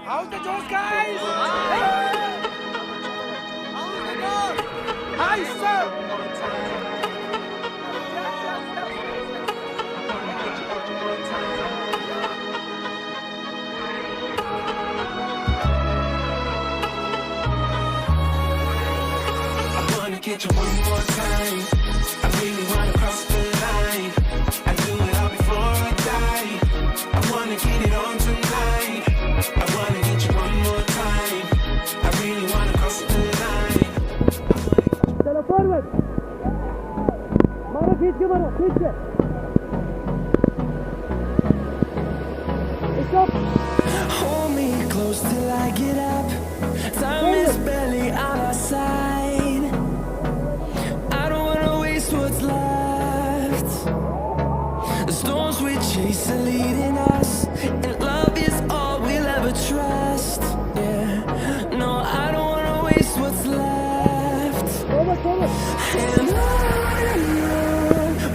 How's the Joes, guys? How's the Joes? Hi, sir. Get you one more time. I really wanna cross the line. I do it all before I die. I wanna get it on tonight. I wanna get you one more time. I really wanna cross the line. चलो forward. मारो खींच के. Stop. Hold me close till I get up. Time is barely on our side. What's left? The storms we chase are leading us, and love is all we'll ever trust. Yeah, no, I don't wanna waste what's left. And on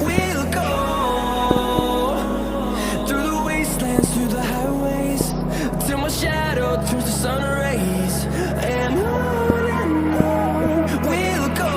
we'll go, through the wastelands, through the highways, till my shadow turns to sun rays. And on we'll go.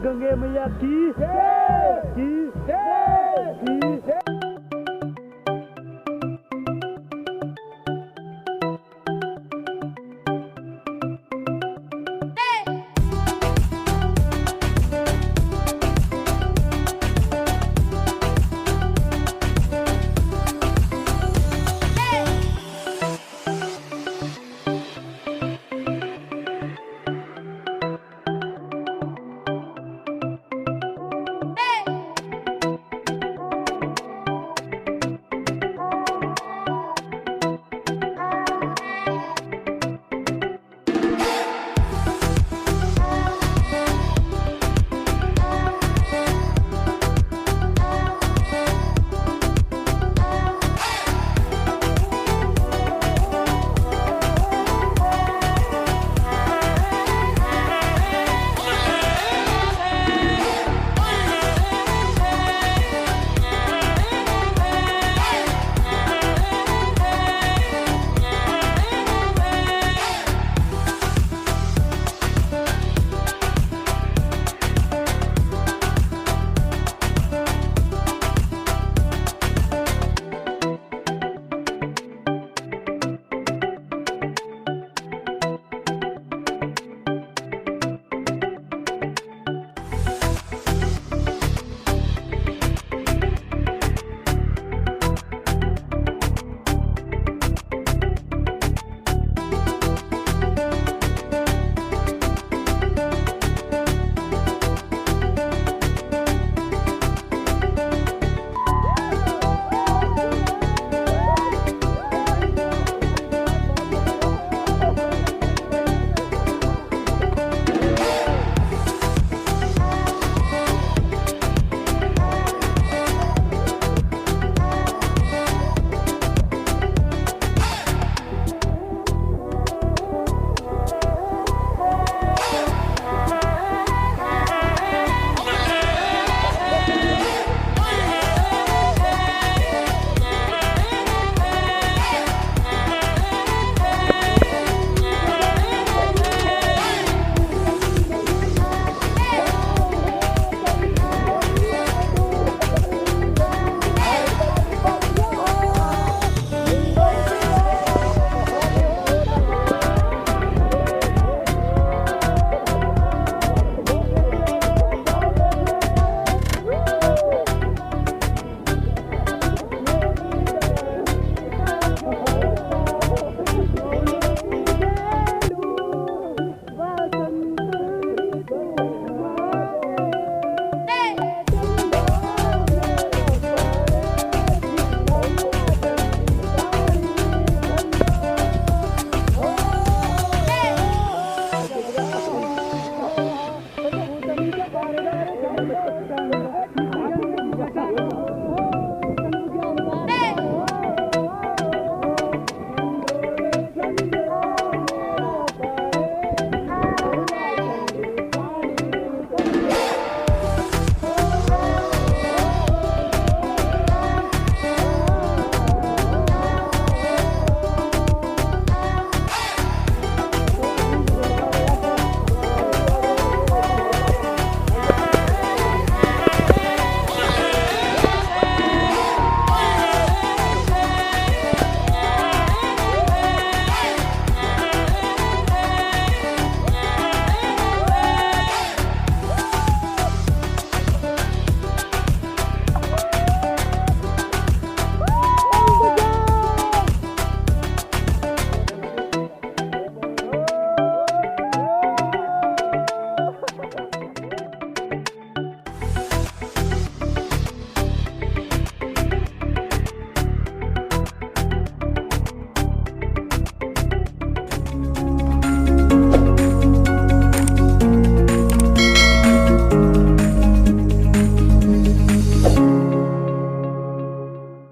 Gange मैया की